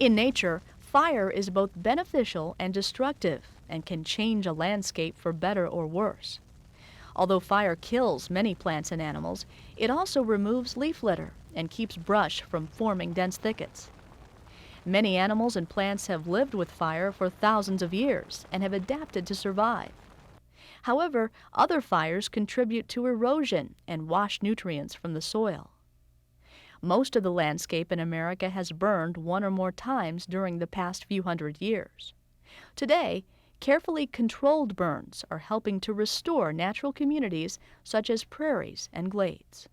In nature, fire is both beneficial and destructive and can change a landscape for better or worse. Although fire kills many plants and animals, it also removes leaf litter and keeps brush from forming dense thickets. Many animals and plants have lived with fire for thousands of years and have adapted to survive. However, other fires contribute to erosion and wash nutrients from the soil. Most of the landscape in America has burned one or more times during the past few hundred years. Today, carefully controlled burns are helping to restore natural communities such as prairies and glades.